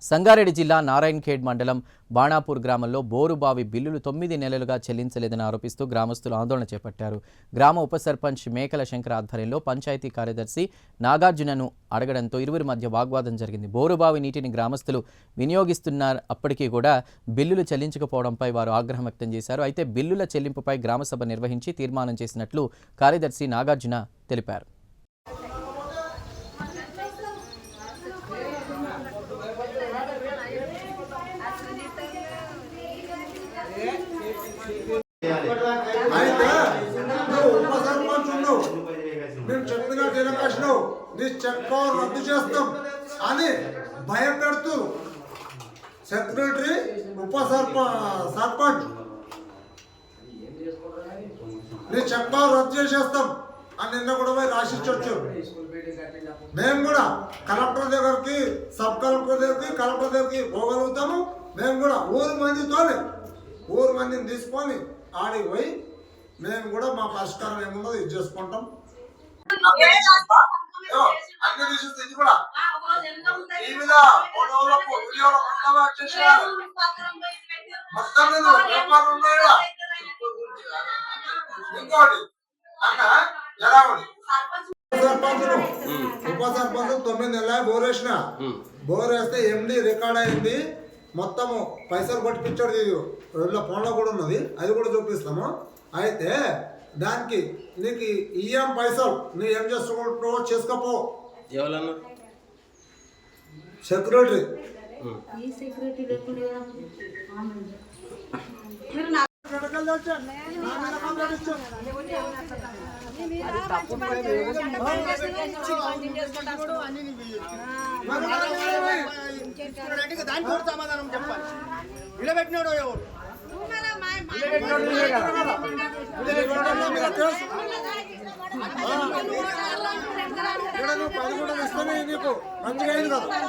సంగారెడ్డి జిల్లా నారాయణఖేడ్ మండలం బాణాపూర్ గ్రామంలో బోరుబావి బిల్లులు 9 నెలలుగా చెల్లించలేదని ఆరోపిస్తూ గ్రామస్తులు ఆందోళన చేపట్టారు. గ్రామ ఉప సర్పంచ్ మేకల శంకర్ ఆధ్వర్యంలో పంచాయతీ కార్యదర్శి నాగార్జునను అడగడంతో ఇరువురి మధ్య వాగ్వాదం జరిగింది. బోరుబావి నీటిని గ్రామస్తులు వినియోగిస్తున్నప్పటికీ కూడా బిల్లులు చెల్లించకపోవడంపై వారు ఆగ్రహం వ్యక్తం చేశారు. అయితే బిల్లుల చెల్లింపుపై గ్రామసభ నిర్వహించి తీర్మానం చేసినట్లు కార్యదర్శి నాగార్జున తెలిపారు. అయితే నువ్వు ఉప సర్పంచ్ ఉన్నావు, మేము చెప్పిన డెలికేషన్ నీ చెక్ పవర్ రద్దు చేస్తాం అని భయం పెడుతూ సెక్రటరీ ఉప సర్పంచ్ నీ చెక్ పవర్ రద్దు చేసేస్తాం అని నిన్న కూడా పోయి రాసిచ్చొచ్చు. మేము కూడా కలెక్టర్ దగ్గరికి, సబ్ కలెక్టర్ దగ్గరికి, కలెక్టర్ దగ్గరికి పోగలుగుతాము. మేము కూడా ఊరు మందిని తీసుకొని ఆడికి పోయి మేము కూడా మా పరిష్కారం ఏముందో ఇది చేసుకుంటాం. అన్ని తీసేస్తే ఇది కూడా మొత్తం ఇంకోటి అన్న ఎలా ఉంది ఉప సర్పంచ్ 9 నెలలు బోర్ వేసిన, బోర్ వేస్తే ఎండి రికార్డ్ అయింది, మొత్తము పైసలు కొట్టిపించాడు. రెండు ఫోన్లో కూడా ఉన్నది, అది కూడా చూపిస్తాము. అయితే దానికి నీకు ఇయ్యం పైసలు, నువ్వు ఏం చేసుకుంటావో చేసుకోపో. సెక్రటరీ దానికి సమాధానం చెప్పాలి. నిలబెట్టినాడు ఎవరు నీకు మంచిగా అయింది కదా.